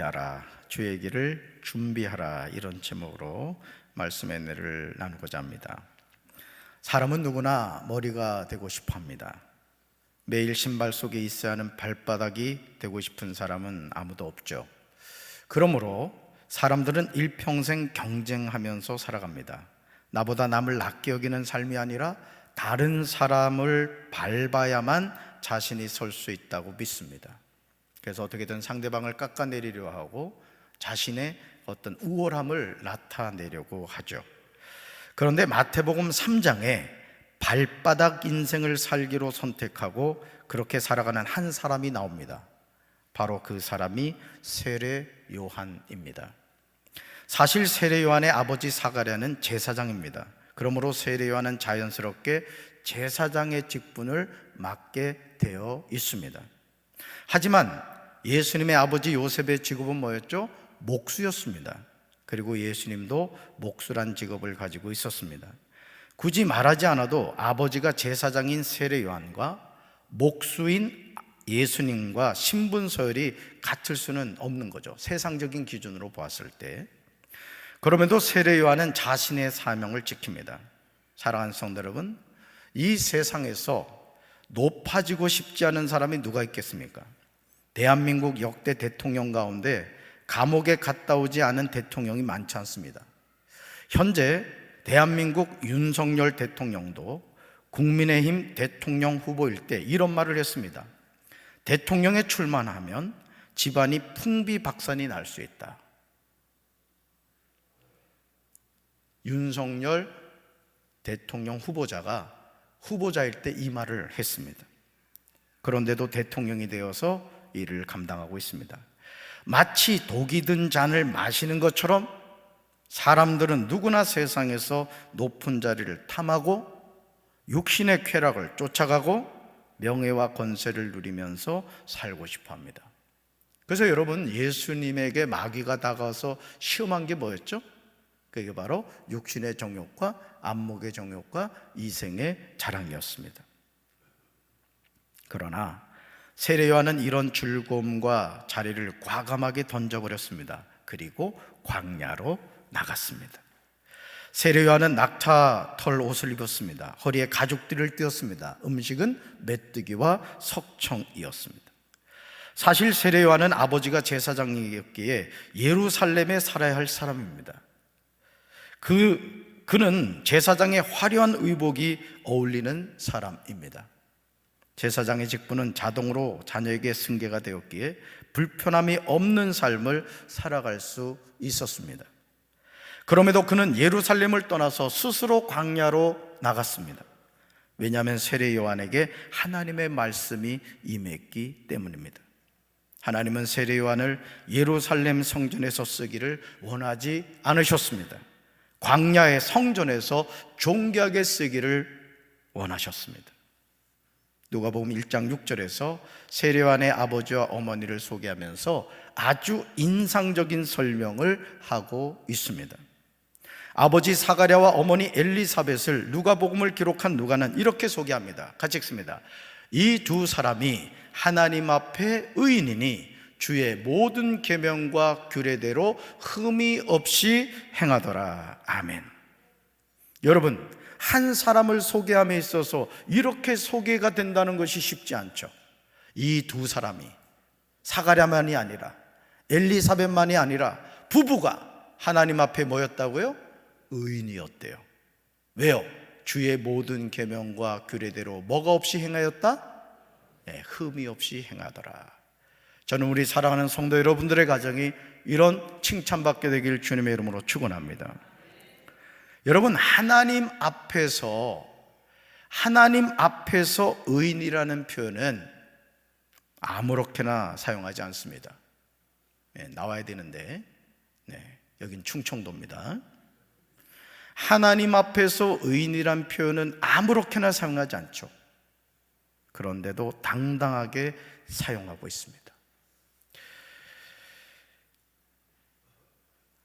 하라, 주의 길을 준비하라, 이런 제목으로 말씀의 은혜를 나누고자 합니다. 사람은 누구나 머리가 되고 싶어 합니다. 매일 신발 속에 있어야 하는 발바닥이 되고 싶은 사람은 아무도 없죠. 그러므로 사람들은 일평생 경쟁하면서 살아갑니다. 나보다 남을 낮게 여기는 삶이 아니라 다른 사람을 밟아야만 자신이 설 수 있다고 믿습니다. 그래서 어떻게든 상대방을 깎아내리려 하고 자신의 어떤 우월함을 나타내려고 하죠. 그런데 마태복음 3장에 발바닥 인생을 살기로 선택하고 그렇게 살아가는 한 사람이 나옵니다. 바로 그 사람이 세례 요한입니다. 사실 세례 요한의 아버지 사가랴는 제사장입니다. 그러므로 세례 요한은 자연스럽게 제사장의 직분을 맡게 되어 있습니다. 하지만 예수님의 아버지 요셉의 직업은 뭐였죠? 목수였습니다. 그리고 예수님도 목수란 직업을 가지고 있었습니다. 굳이 말하지 않아도 아버지가 제사장인 세례 요한과 목수인 예수님과 신분 서열이 같을 수는 없는 거죠. 세상적인 기준으로 보았을 때. 그럼에도 세례 요한은 자신의 사명을 지킵니다. 사랑하는 성도 여러분, 이 세상에서 높아지고 싶지 않은 사람이 누가 있겠습니까? 대한민국 역대 대통령 가운데 감옥에 갔다 오지 않은 대통령이 많지 않습니다. 현재 대한민국 윤석열 대통령도 국민의힘 대통령 후보일 때 이런 말을 했습니다. 대통령에 출마하면 집안이 풍비박산이 날 수 있다. 윤석열 대통령 후보자일 때 이 말을 했습니다. 그런데도 대통령이 되어서 일을 감당하고 있습니다. 마치 독이 든 잔을 마시는 것처럼 사람들은 누구나 세상에서 높은 자리를 탐하고 육신의 쾌락을 쫓아가고 명예와 권세를 누리면서 살고 싶어 합니다. 그래서 여러분, 예수님에게 마귀가 다가와서 시험한 게 뭐였죠? 그게 바로 육신의 정욕과 안목의 정욕과 이생의 자랑이었습니다. 그러나 세례 요한은 이런 즐거움과 자리를 과감하게 던져버렸습니다. 그리고 광야로 나갔습니다. 세례 요한은 낙타 털 옷을 입었습니다. 허리에 가죽띠를 띄었습니다. 음식은 메뚜기와 석청이었습니다. 사실 세례 요한은 아버지가 제사장이었기에 예루살렘에 살아야 할 사람입니다. 그는 제사장의 화려한 의복이 어울리는 사람입니다. 제사장의 직분은 자동으로 자녀에게 승계가 되었기에 불편함이 없는 삶을 살아갈 수 있었습니다. 그럼에도 그는 예루살렘을 떠나서 스스로 광야로 나갔습니다. 왜냐하면 세례 요한에게 하나님의 말씀이 임했기 때문입니다. 하나님은 세례 요한을 예루살렘 성전에서 쓰기를 원하지 않으셨습니다. 광야의 성전에서 존귀하게 쓰기를 원하셨습니다. 누가복음 1장 6절에서 세례 요한의 아버지와 어머니를 소개하면서 아주 인상적인 설명을 하고 있습니다. 아버지 사가랴와 어머니 엘리사벳을 누가복음을 기록한 누가는 이렇게 소개합니다. 같이 읽습니다. 이 두 사람이 하나님 앞에 의인이니 주의 모든 계명과 규례대로 흠이 없이 행하더라. 아멘. 여러분, 한 사람을 소개함에 있어서 이렇게 소개가 된다는 것이 쉽지 않죠. 이 두 사람이 사가랴만이 아니라 엘리사벳만이 아니라 부부가 하나님 앞에 모였다고요? 의인이었대요. 왜요? 주의 모든 계명과 규례대로 뭐가 없이 행하였다? 네, 흠이 없이 행하더라. 저는 우리 사랑하는 성도 여러분들의 가정이 이런 칭찬받게 되길 주님의 이름으로 축원합니다. 여러분, 하나님 앞에서 의인이라는 표현은 아무렇게나 사용하지 않습니다. 네, 나와야 되는데 여긴 충청도입니다. 하나님 앞에서 의인이란 표현은 아무렇게나 사용하지 않죠. 그런데도 당당하게 사용하고 있습니다.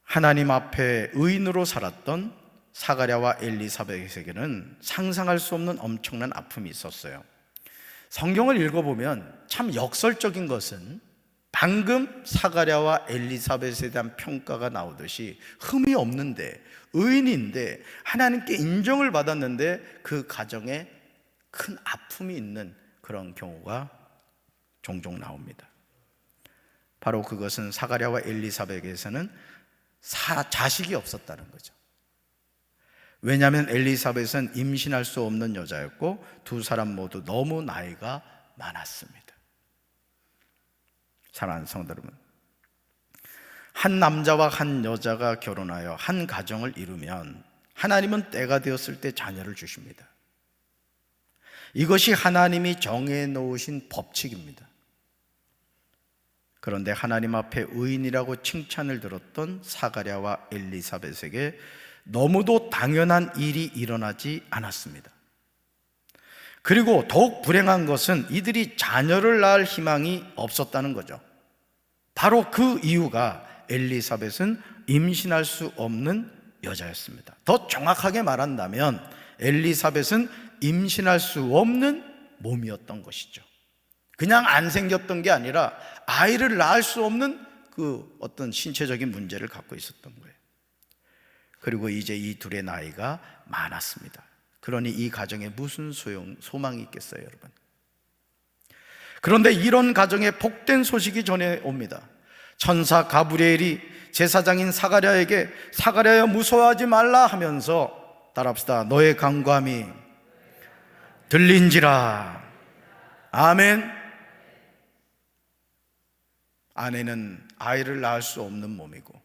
하나님 앞에 의인으로 살았던 사가랴와 엘리사벳에게는 상상할 수 없는 엄청난 아픔이 있었어요. 성경을 읽어보면 참 역설적인 것은 방금 사가랴와 엘리사벳에 대한 평가가 나오듯이 흠이 없는데, 의인인데, 하나님께 인정을 받았는데 그 가정에 큰 아픔이 있는 그런 경우가 종종 나옵니다. 바로 그것은 사가랴와 엘리사벳에게서는 자식이 없었다는 거죠. 왜냐하면 엘리사벳은 임신할 수 없는 여자였고 두 사람 모두 너무 나이가 많았습니다. 사랑하는 성도 여러분, 한 남자와 한 여자가 결혼하여 한 가정을 이루면 하나님은 때가 되었을 때 자녀를 주십니다. 이것이 하나님이 정해 놓으신 법칙입니다. 그런데 하나님 앞에 의인이라고 칭찬을 들었던 사가랴와 엘리사벳에게 너무도 당연한 일이 일어나지 않았습니다. 그리고 더욱 불행한 것은 이들이 자녀를 낳을 희망이 없었다는 거죠. 바로 그 이유가 엘리사벳은 임신할 수 없는 여자였습니다. 더 정확하게 말한다면 엘리사벳은 임신할 수 없는 몸이었던 것이죠. 그냥 안 생겼던 게 아니라 아이를 낳을 수 없는 그 어떤 신체적인 문제를 갖고 있었던 거예요. 그리고 이제 이 둘의 나이가 많았습니다. 그러니 이 가정에 무슨 소망이 있겠어요, 여러분? 그런데 이런 가정에 복된 소식이 전해옵니다. 천사 가브리엘이 제사장인 사가랴에게 사가랴여 무서워하지 말라 하면서, 따라합시다. 너의 간구함이 들린지라. 아멘. 아내는 아이를 낳을 수 없는 몸이고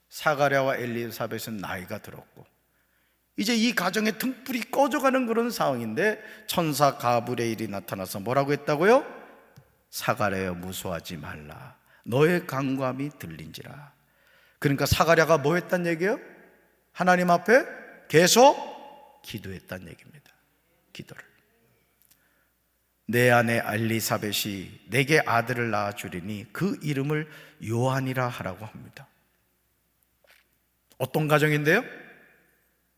사가랴와 엘리사벳은 나이가 들었고 이제 이 가정의 등불이 꺼져가는 그런 상황인데 천사 가브리엘이 나타나서 뭐라고 했다고요? 사가랴여 무서워하지 말라. 너의 간구함이 들린지라. 그러니까 사가랴가 뭐 했단 얘기예요? 하나님 앞에 계속 기도했단 얘기입니다. 기도를. 내 아내 엘리사벳이 내게 아들을 낳아 주리니 그 이름을 요한이라 하라고 합니다. 어떤 가정인데요?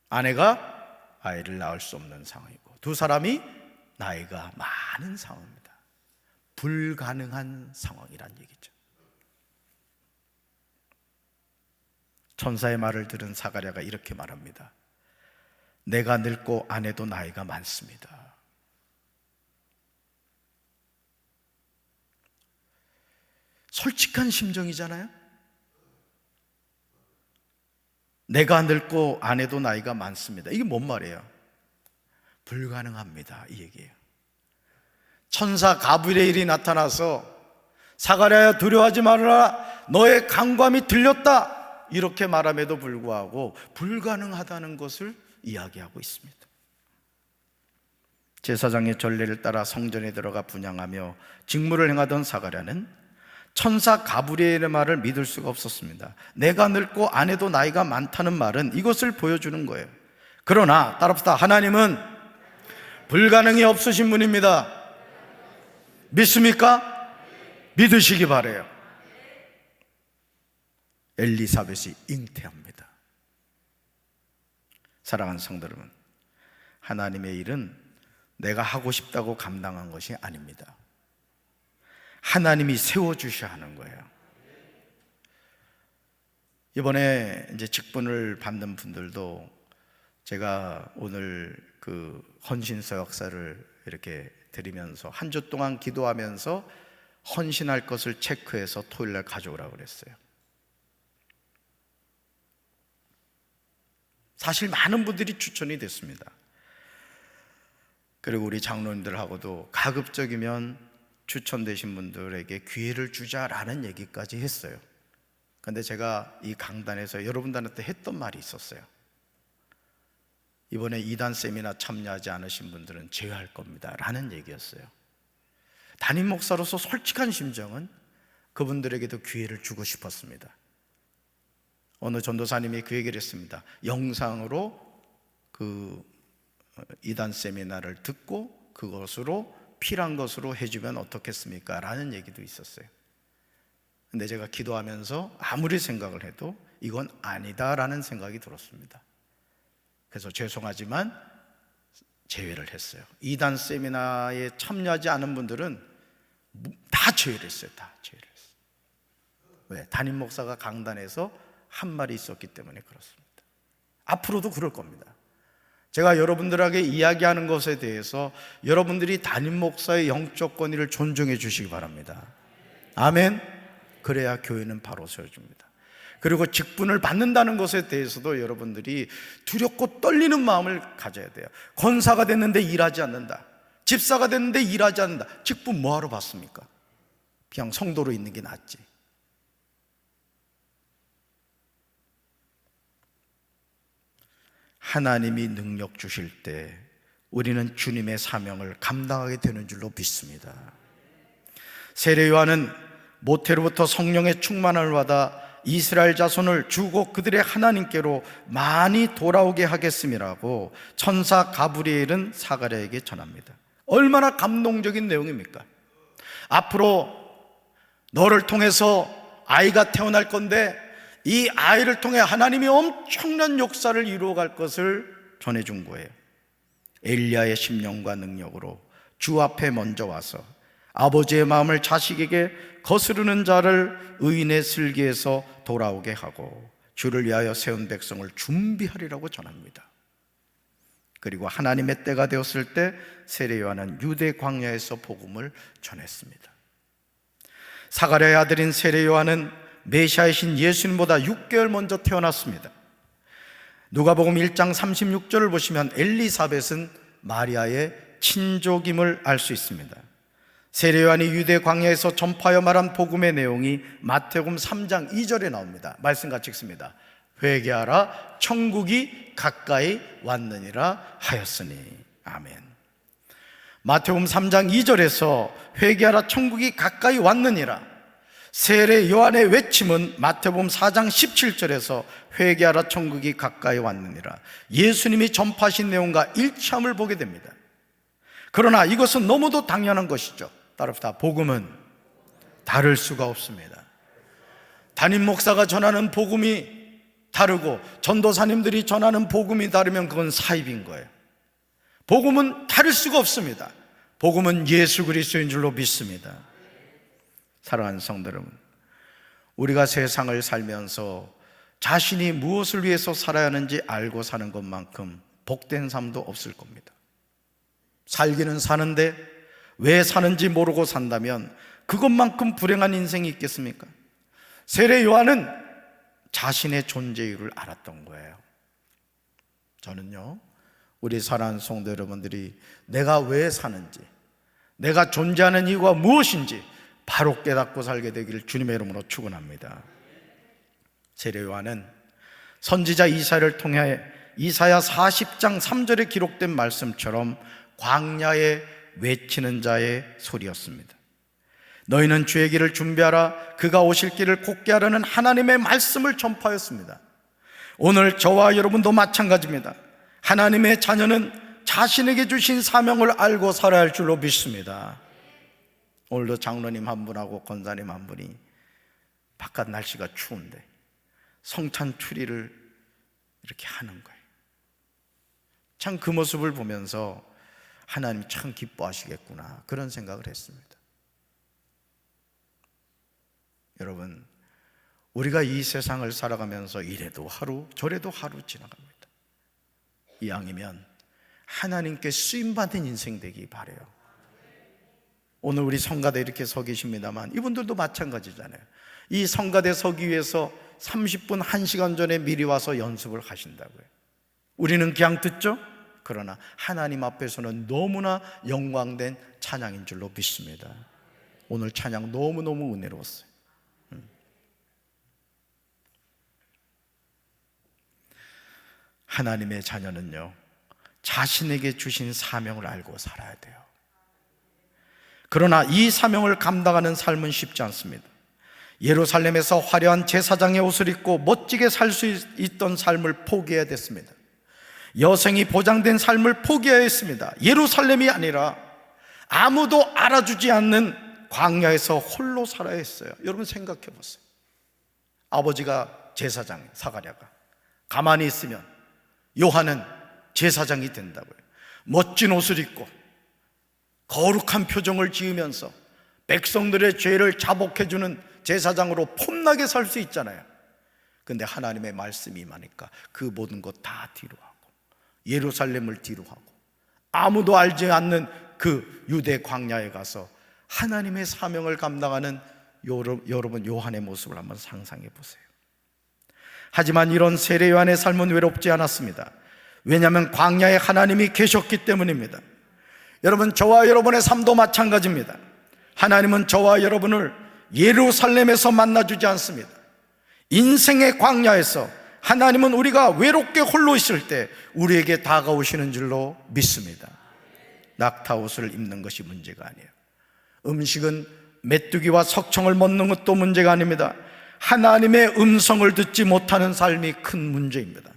아내가 아이를 낳을 수 없는 상황이고 두 사람이 나이가 많은 상황입니다. 불가능한 상황이란 얘기죠. 천사의 말을 들은 사가랴가 이렇게 말합니다. 내가 늙고 아내도 나이가 많습니다. 솔직한 심정이잖아요. 내가 늙고 아내도 나이가 많습니다. 이게 뭔 말이에요? 불가능합니다, 이 얘기예요. 천사 가브리엘이 나타나서 사가랴야 두려워하지 말아라, 너의 간구함이 들렸다, 이렇게 말함에도 불구하고 불가능하다는 것을 이야기하고 있습니다. 제사장의 전례를 따라 성전에 들어가 분향하며 직무를 행하던 사가랴는 천사 가브리엘의 말을 믿을 수가 없었습니다. 내가 늙고 아내도 나이가 많다는 말은 이것을 보여주는 거예요. 그러나 따라합시다. 하나님은 불가능이 없으신 분입니다. 믿습니까? 믿으시기 바라요. 엘리사벳이 잉태합니다. 사랑하는 성도 여러분, 하나님의 일은 내가 하고 싶다고 감당한 것이 아닙니다. 하나님이 세워주셔야 하는 거예요. 이번에 이제 직분을 받는 분들도 제가 오늘 그 헌신서 역사를 이렇게 드리면서 한 주 동안 기도하면서 헌신할 것을 체크해서 토요일날 가져오라고 그랬어요. 사실 많은 분들이 추천이 됐습니다. 그리고 우리 장로님들하고도 가급적이면 추천되신 분들에게 기회를 주자라는 얘기까지 했어요. 그런데 제가 이 강단에서 여러분들한테 했던 말이 있었어요. 이번에 2단 세미나 참여하지 않으신 분들은 제외할 겁니다 라는 얘기였어요. 담임 목사로서 솔직한 심정은 그분들에게도 기회를 주고 싶었습니다. 어느 전도사님이 그 얘기를 했습니다. 영상으로 그 2단 세미나를 듣고 그것으로 필요한 것으로 해주면 어떻겠습니까? 라는 얘기도 있었어요. 근데 제가 기도하면서 아무리 생각을 해도 이건 아니다라는 생각이 들었습니다. 그래서 죄송하지만 제외를 했어요. 2단 세미나에 참여하지 않은 분들은 다 제외를 했어요. 다 제외를 했어요. 왜? 담임 목사가 강단에서 한 말이 있었기 때문에 그렇습니다. 앞으로도 그럴 겁니다. 제가 여러분들에게 이야기하는 것에 대해서 여러분들이 담임 목사의 영적 권위를 존중해 주시기 바랍니다. 아멘. 그래야 교회는 바로 세워집니다. 그리고 직분을 받는다는 것에 대해서도 여러분들이 두렵고 떨리는 마음을 가져야 돼요. 권사가 됐는데 일하지 않는다, 집사가 됐는데 일하지 않는다. 직분 뭐하러 받습니까? 그냥 성도로 있는 게 낫지. 하나님이 능력 주실 때 우리는 주님의 사명을 감당하게 되는 줄로 믿습니다. 세례 요한은 모태로부터 성령의 충만함을 받아 이스라엘 자손을 주고 그들의 하나님께로 많이 돌아오게 하겠음이라고 천사 가브리엘은 사가랴에게 전합니다. 얼마나 감동적인 내용입니까? 앞으로 너를 통해서 아이가 태어날 건데 이 아이를 통해 하나님이 엄청난 역사를 이루어갈 것을 전해준 거예요. 엘리야의 심령과 능력으로 주 앞에 먼저 와서 아버지의 마음을 자식에게 거스르는 자를 의인의 슬기에서 돌아오게 하고 주를 위하여 세운 백성을 준비하리라고 전합니다. 그리고 하나님의 때가 되었을 때 세례 요한은 유대 광야에서 복음을 전했습니다. 사가랴의 아들인 세례 요한은 메시아이신 예수님보다 6개월 먼저 태어났습니다. 누가복음 1장 36절을 보시면 엘리사벳은 마리아의 친족임을 알 수 있습니다. 세례 요한이 유대 광야에서 전파하여 말한 복음의 내용이 마태복음 3장 2절에 나옵니다. 말씀 같이 읽습니다. 회개하라, 천국이 가까이 왔느니라 하였으니. 아멘. 마태복음 3장 2절에서 회개하라, 천국이 가까이 왔느니라. 세례 요한의 외침은 마태복음 4장 17절에서 회개하라, 천국이 가까이 왔느니라. 예수님이 전파하신 내용과 일치함을 보게 됩니다. 그러나 이것은 너무도 당연한 것이죠. 따릅니다. 복음은 다를 수가 없습니다. 담임 목사가 전하는 복음이 다르고 전도사님들이 전하는 복음이 다르면 그건 사입인 거예요. 복음은 다를 수가 없습니다. 복음은 예수 그리스도인 줄로 믿습니다. 사랑하는 성도 여러분, 우리가 세상을 살면서 자신이 무엇을 위해서 살아야 하는지 알고 사는 것만큼 복된 삶도 없을 겁니다. 살기는 사는데 왜 사는지 모르고 산다면 그것만큼 불행한 인생이 있겠습니까? 세례 요한은 자신의 존재 이유를 알았던 거예요. 저는요, 우리 사랑하는 성도 여러분들이 내가 왜 사는지, 내가 존재하는 이유가 무엇인지 바로 깨닫고 살게 되기를 주님의 이름으로 축원합니다. 세례 요한은 선지자 이사야를 통해 이사야 40장 3절에 기록된 말씀처럼 광야에 외치는 자의 소리였습니다. 너희는 주의 길을 준비하라, 그가 오실 길을 곧게 하라는 하나님의 말씀을 전파하였습니다. 오늘 저와 여러분도 마찬가지입니다. 하나님의 자녀는 자신에게 주신 사명을 알고 살아야 할 줄로 믿습니다. 오늘도 장로님 한 분하고 권사님 한 분이 바깥 날씨가 추운데 성찬 추리를 이렇게 하는 거예요. 참 그 모습을 보면서 하나님 참 기뻐하시겠구나, 그런 생각을 했습니다. 여러분, 우리가 이 세상을 살아가면서 이래도 하루 저래도 하루 지나갑니다. 이왕이면 하나님께 쓰임받은 인생 되기 바라요. 오늘 우리 성가대 이렇게 서 계십니다만 이분들도 마찬가지잖아요. 이 성가대 서기 위해서 30분 1시간 전에 미리 와서 연습을 하신다고요. 우리는 그냥 듣죠? 그러나 하나님 앞에서는 너무나 영광된 찬양인 줄로 믿습니다. 오늘 찬양 너무너무 은혜로웠어요. 하나님의 자녀는요, 자신에게 주신 사명을 알고 살아야 돼요. 그러나 이 사명을 감당하는 삶은 쉽지 않습니다. 예루살렘에서 화려한 제사장의 옷을 입고 멋지게 살 수 있던 삶을 포기해야 됐습니다. 여생이 보장된 삶을 포기해야 했습니다. 예루살렘이 아니라 아무도 알아주지 않는 광야에서 홀로 살아야 했어요. 여러분 생각해 보세요. 아버지가 제사장, 사가랴가 가만히 있으면 요한은 제사장이 된다고요. 멋진 옷을 입고 거룩한 표정을 지으면서 백성들의 죄를 자복해주는 제사장으로 폼나게 살 수 있잖아요. 근데 하나님의 말씀이 임하니까 그 모든 것 다 뒤로 하고, 예루살렘을 뒤로 하고, 아무도 알지 않는 그 유대 광야에 가서 하나님의 사명을 감당하는 여러분 요한의 모습을 한번 상상해 보세요. 하지만 이런 세례 요한의 삶은 외롭지 않았습니다. 왜냐하면 광야에 하나님이 계셨기 때문입니다. 여러분, 저와 여러분의 삶도 마찬가지입니다. 하나님은 저와 여러분을 예루살렘에서 만나주지 않습니다. 인생의 광야에서 하나님은 우리가 외롭게 홀로 있을 때 우리에게 다가오시는 줄로 믿습니다. 낙타옷을 입는 것이 문제가 아니에요. 음식은 메뚜기와 석청을 먹는 것도 문제가 아닙니다. 하나님의 음성을 듣지 못하는 삶이 큰 문제입니다.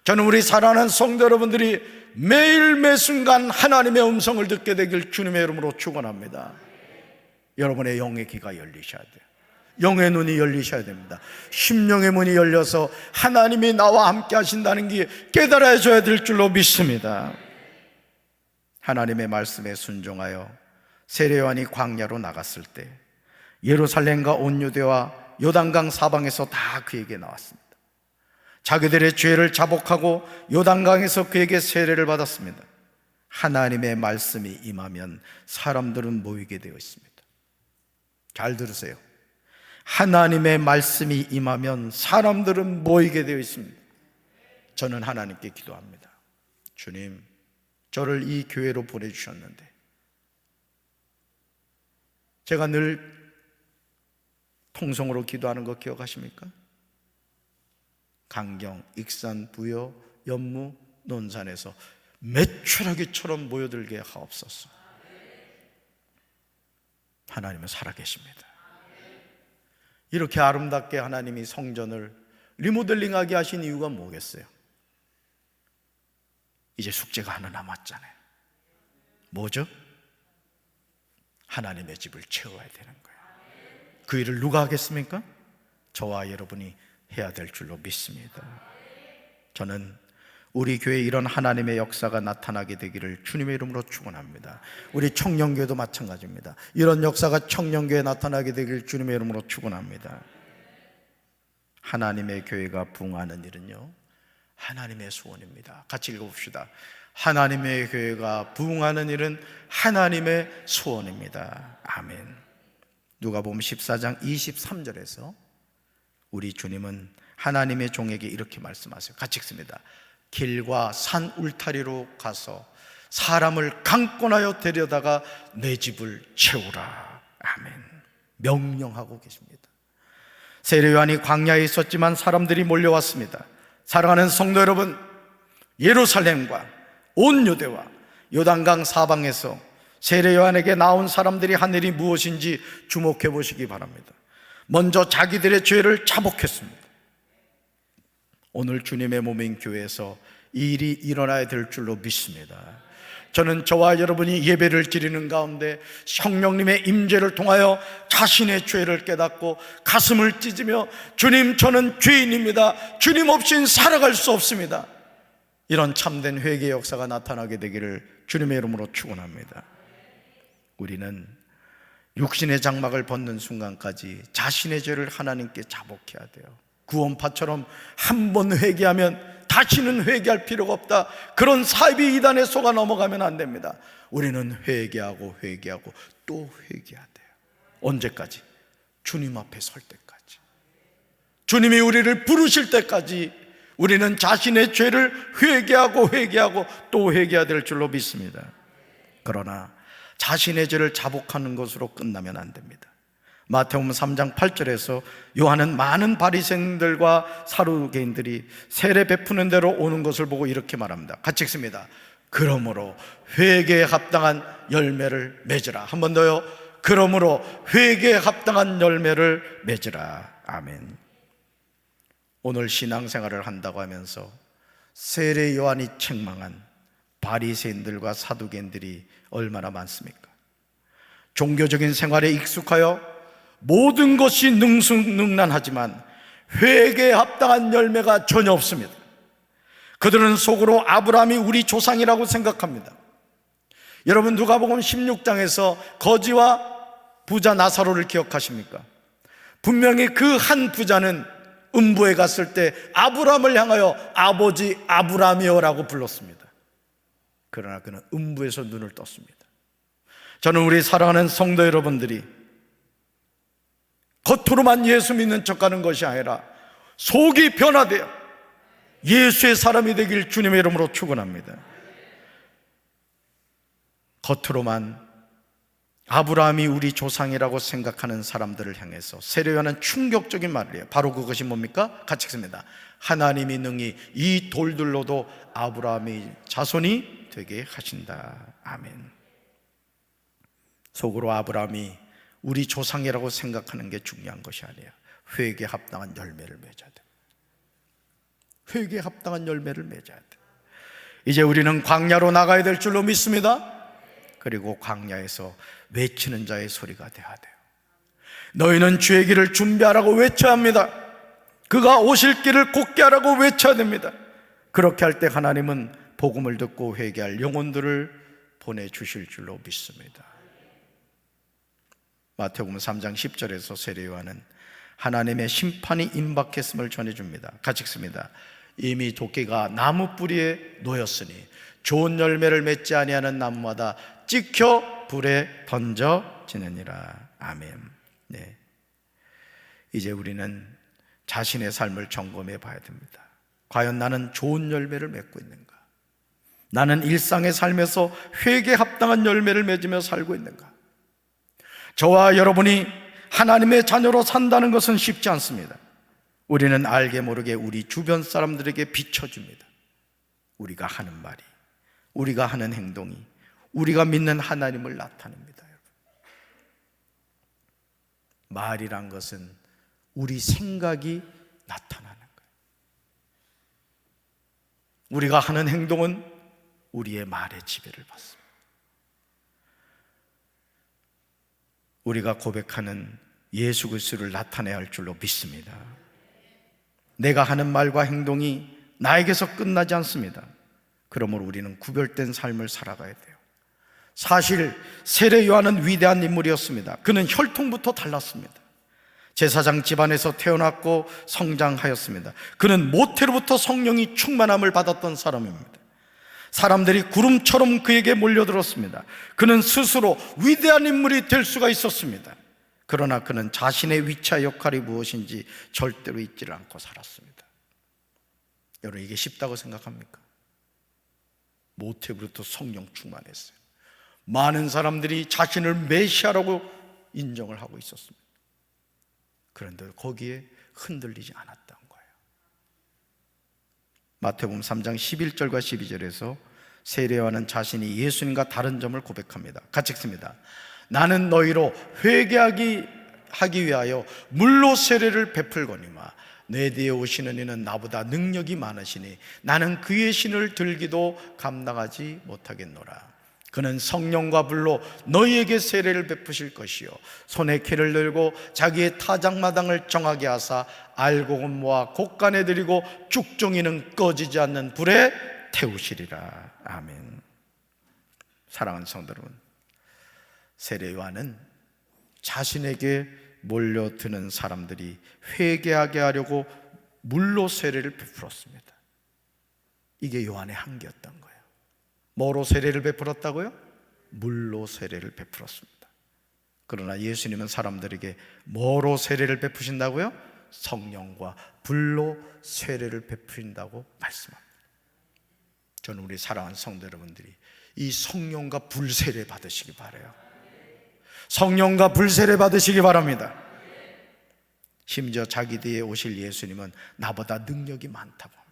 저는 우리 사랑하는 성도 여러분들이 매일 매순간 하나님의 음성을 듣게 되길 주님의 이름으로 축원합니다. 여러분의 영의 귀가 열리셔야 돼요. 영의 눈이 열리셔야 됩니다. 심령의 문이 열려서 하나님이 나와 함께 하신다는 게 깨달아져야 될 줄로 믿습니다. 하나님의 말씀에 순종하여 세례 요한이 광야로 나갔을 때 예루살렘과 온 유대와 요단강 사방에서 다 그에게 나왔습니다. 자기들의 죄를 자복하고 요단강에서 그에게 세례를 받았습니다. 하나님의 말씀이 임하면 사람들은 모이게 되어 있습니다. 잘 들으세요. 하나님의 말씀이 임하면 사람들은 모이게 되어 있습니다. 저는 하나님께 기도합니다. 주님, 저를 이 교회로 보내주셨는데 제가 늘 통성으로 기도하는 거 기억하십니까? 강경, 익산, 부여, 연무, 논산에서 매출하기처럼 모여들게 하옵소서. 하나님은 살아계십니다. 이렇게 아름답게 하나님이 성전을 리모델링하게 하신 이유가 뭐겠어요? 이제 숙제가 하나 남았잖아요. 뭐죠? 하나님의 집을 채워야 되는 거예요. 그 일을 누가 하겠습니까? 저와 여러분이 해야 될 줄로 믿습니다. 저는 우리 교회에 이런 하나님의 역사가 나타나게 되기를 주님의 이름으로 축원합니다. 우리 청년교회도 마찬가지입니다. 이런 역사가 청년교회에 나타나게 되기를 주님의 이름으로 축원합니다. 하나님의 교회가 부흥하는 일은요, 하나님의 소원입니다. 같이 읽어봅시다. 하나님의 교회가 부흥하는 일은 하나님의 소원입니다. 아멘. 누가복음 14장 23절에서 우리 주님은 하나님의 종에게 이렇게 말씀하세요. 같이 읽습니다. 길과 산 울타리로 가서 사람을 강권하여 데려다가 내 집을 채우라. 아멘. 명령하고 계십니다. 세례 요한이 광야에 있었지만 사람들이 몰려왔습니다. 사랑하는 성도 여러분, 예루살렘과 온 유대와 요단강 사방에서 세례 요한에게 나온 사람들이 한 일이 무엇인지 주목해 보시기 바랍니다. 먼저 자기들의 죄를 자복했습니다. 오늘 주님의 몸인 교회에서 이 일이 일어나야 될 줄로 믿습니다. 저는 저와 여러분이 예배를 드리는 가운데 성령님의 임재를 통하여 자신의 죄를 깨닫고 가슴을 찢으며 주님, 저는 죄인입니다. 주님 없인 살아갈 수 없습니다. 이런 참된 회개의 역사가 나타나게 되기를 주님의 이름으로 축원합니다. 우리는 육신의 장막을 벗는 순간까지 자신의 죄를 하나님께 자복해야 돼요. 구원파처럼 한 번 회개하면 다시는 회개할 필요가 없다, 그런 사이비 이단에 속아 넘어가면 안 됩니다. 우리는 회개하고 회개하고 또 회개해야 돼요. 언제까지? 주님 앞에 설 때까지, 주님이 우리를 부르실 때까지 우리는 자신의 죄를 회개하고 회개하고 또 회개해야 될 줄로 믿습니다. 그러나 자신의 죄를 자복하는 것으로 끝나면 안 됩니다. 마태복음 3장 8절에서 요한은 많은 바리새인들과 사두개인들이 세례 베푸는 대로 오는 것을 보고 이렇게 말합니다. 같이 읽습니다. 그러므로 회개에 합당한 열매를 맺으라. 한 번 더요. 그러므로 회개에 합당한 열매를 맺으라. 아멘. 오늘 신앙생활을 한다고 하면서 세례 요한이 책망한 바리새인들과 사두개인들이 얼마나 많습니까? 종교적인 생활에 익숙하여 모든 것이 능수능란하지만 회개에 합당한 열매가 전혀 없습니다. 그들은 속으로 아브라함이 우리 조상이라고 생각합니다. 여러분, 누가복음 16장에서 거지와 부자 나사로를 기억하십니까? 분명히 그 한 부자는 음부에 갔을 때 아브라함을 향하여 아버지 아브라함이여라고 불렀습니다. 그러나 그는 음부에서 눈을 떴습니다. 저는 우리 사랑하는 성도 여러분들이 겉으로만 예수 믿는 척하는 것이 아니라 속이 변화되어 예수의 사람이 되길 주님의 이름으로 축원합니다. 겉으로만 아브라함이 우리 조상이라고 생각하는 사람들을 향해서 세례요한은 충격적인 말을 해요. 바로 그것이 뭡니까? 같이 읽습니다. 하나님이 능히 이 돌들로도 아브라함이 자손이 되게 하신다. 아멘. 속으로 아브라함이 우리 조상이라고 생각하는 게 중요한 것이 아니에요. 회개에 합당한 열매를 맺어야 돼. 회개에 합당한 열매를 맺어야 돼. 이제 우리는 광야로 나가야 될 줄로 믿습니다. 그리고 광야에서 외치는 자의 소리가 되어야 돼요. 너희는 주의 길을 준비하라고 외쳐야 합니다. 그가 오실 길을 곧게 하라고 외쳐야 됩니다. 그렇게 할 때 하나님은 복음을 듣고 회개할 영혼들을 보내주실 줄로 믿습니다. 마태복음 3장 10절에서 세례요한은 하나님의 심판이 임박했음을 전해줍니다. 같이 읽습니다. 이미 도끼가 나무 뿌리에 놓였으니 좋은 열매를 맺지 아니하는 나무마다 찍혀 불에 던져지느니라. 아멘. 네. 이제 우리는 자신의 삶을 점검해 봐야 됩니다. 과연 나는 좋은 열매를 맺고 있는가? 나는 일상의 삶에서 회개에 합당한 열매를 맺으며 살고 있는가? 저와 여러분이 하나님의 자녀로 산다는 것은 쉽지 않습니다. 우리는 알게 모르게 우리 주변 사람들에게 비춰줍니다. 우리가 하는 말이, 우리가 하는 행동이 우리가 믿는 하나님을 나타냅니다. 말이란 것은 우리 생각이 나타나는 거예요. 우리가 하는 행동은 우리의 말의 지배를 받습니다. 우리가 고백하는 예수 그리스도를 나타내야 할 줄로 믿습니다. 내가 하는 말과 행동이 나에게서 끝나지 않습니다. 그러므로 우리는 구별된 삶을 살아가야 돼요. 사실 세례 요한은 위대한 인물이었습니다. 그는 혈통부터 달랐습니다. 제사장 집안에서 태어났고 성장하였습니다. 그는 모태로부터 성령이 충만함을 받았던 사람입니다. 사람들이 구름처럼 그에게 몰려들었습니다. 그는 스스로 위대한 인물이 될 수가 있었습니다. 그러나 그는 자신의 위치와 역할이 무엇인지 절대로 잊지를 않고 살았습니다. 여러분, 이게 쉽다고 생각합니까? 모태부터 성령 충만했어요. 많은 사람들이 자신을 메시아라고 인정을 하고 있었습니다. 그런데 거기에 흔들리지 않았던 거예요. 마태복음 3장 11절과 12절에서 세례요한은 자신이 예수님과 다른 점을 고백합니다. 같이 읽습니다. 나는 너희로 회개하기 위하여 물로 세례를 베풀거니와 내 뒤에 오시는 이는 나보다 능력이 많으시니 나는 그의 신을 들기도 감당하지 못하겠노라. 그는 성령과 불로 너희에게 세례를 베푸실 것이요 손에 키를 들고 자기의 타작마당을 정하게 하사 알곡은 모아 곡간에 들이고 쭉종이는 꺼지지 않는 불에 태우시리라. 아멘. 사랑하는 성도 여러분, 세례 요한은 자신에게 몰려드는 사람들이 회개하게 하려고 물로 세례를 베풀었습니다. 이게 요한의 한계였던 거예요. 뭐로 세례를 베풀었다고요? 물로 세례를 베풀었습니다. 그러나 예수님은 사람들에게 뭐로 세례를 베푸신다고요? 성령과 불로 세례를 베푸신다고 말씀합니다. 저는 우리 사랑하는 성도 여러분들이 이 성령과 불 세례 받으시기 바라요. 성령과 불 세례 받으시기 바랍니다. 심지어 자기 뒤에 오실 예수님은 나보다 능력이 많다고 합니다.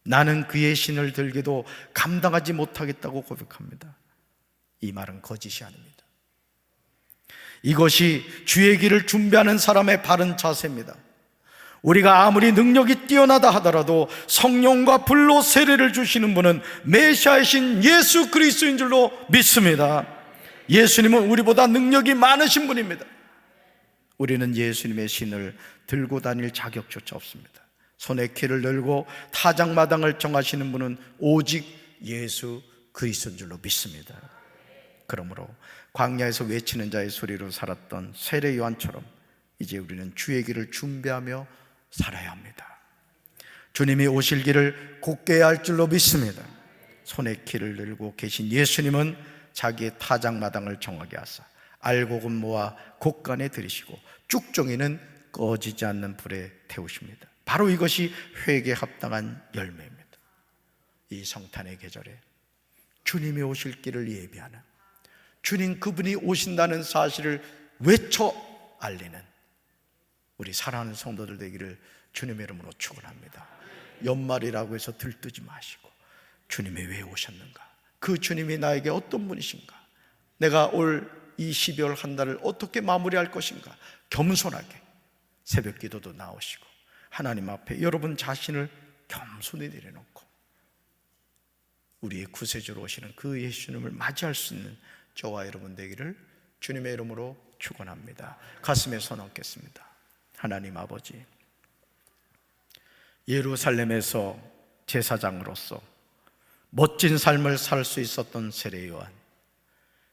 나는 그의 신을 들기도 감당하지 못하겠다고 고백합니다. 이 말은 거짓이 아닙니다. 이것이 주의 길을 준비하는 사람의 바른 자세입니다. 우리가 아무리 능력이 뛰어나다 하더라도 성령과 불로 세례를 주시는 분은 메시아이신 예수 그리스도인 줄로 믿습니다. 예수님은 우리보다 능력이 많으신 분입니다. 우리는 예수님의 신을 들고 다닐 자격조차 없습니다. 손에 키를 들고 타작마당을 정하시는 분은 오직 예수 그리스도인 줄로 믿습니다. 그러므로 광야에서 외치는 자의 소리로 살았던 세례 요한처럼 이제 우리는 주의 길을 준비하며 살아야 합니다. 주님이 오실 길을 곧게 해야 할 줄로 믿습니다. 손에 키를 들고 계신 예수님은 자기의 타작마당을 정하게 하사 알곡은 모아 곡간에 들이시고 쭉종이는 꺼지지 않는 불에 태우십니다. 바로 이것이 회개에 합당한 열매입니다. 이 성탄의 계절에 주님이 오실 길을 예비하는, 주님 그분이 오신다는 사실을 외쳐 알리는 우리 사랑하는 성도들 되기를 주님의 이름으로 축원합니다. 연말이라고 해서 들뜨지 마시고 주님이 왜 오셨는가? 그 주님이 나에게 어떤 분이신가? 내가 올 이 12월 한 달을 어떻게 마무리할 것인가? 겸손하게 새벽 기도도 나오시고 하나님 앞에 여러분 자신을 겸손히 내려놓고 우리의 구세주로 오시는 그 예수님을 맞이할 수 있는 저와 여러분 되기를 주님의 이름으로 축원합니다. 가슴에 손 얹겠습니다. 하나님 아버지, 예루살렘에서 제사장으로서 멋진 삶을 살 수 있었던 세례 요한,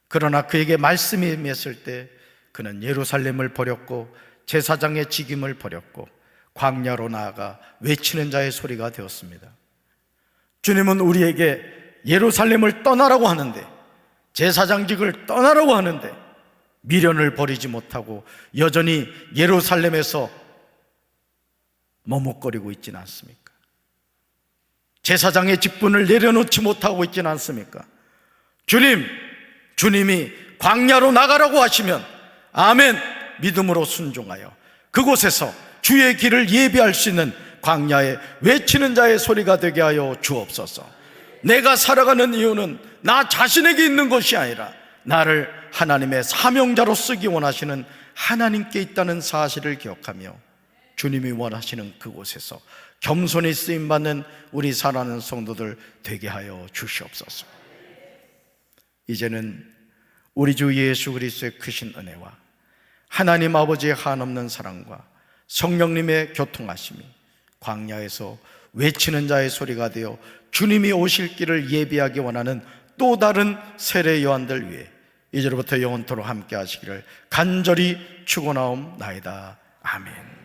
그러나 그에게 말씀이 임했을 때 그는 예루살렘을 버렸고 제사장의 직임을 버렸고 광야로 나아가 외치는 자의 소리가 되었습니다. 주님은 우리에게 예루살렘을 떠나라고 하는데, 제사장직을 떠나라고 하는데 미련을 버리지 못하고 여전히 예루살렘에서 머뭇거리고 있지는 않습니까? 제사장의 직분을 내려놓지 못하고 있지는 않습니까? 주님이 광야로 나가라고 하시면 아멘, 믿음으로 순종하여 그곳에서 주의 길을 예비할 수 있는 광야에 외치는 자의 소리가 되게 하여 주옵소서. 내가 살아가는 이유는 나 자신에게 있는 것이 아니라 나를 하나님의 사명자로 쓰기 원하시는 하나님께 있다는 사실을 기억하며 주님이 원하시는 그곳에서 겸손히 쓰임받는 우리 사랑하는 성도들 되게 하여 주시옵소서. 이제는 우리 주 예수 그리스도의 크신 은혜와 하나님 아버지의 한없는 사랑과 성령님의 교통하심이 광야에서 외치는 자의 소리가 되어 주님이 오실 길을 예비하기 원하는 또 다른 세례 요한들 위해 이제로부터 영원토록 함께 하시기를 간절히 축원하옵나이다. 아멘.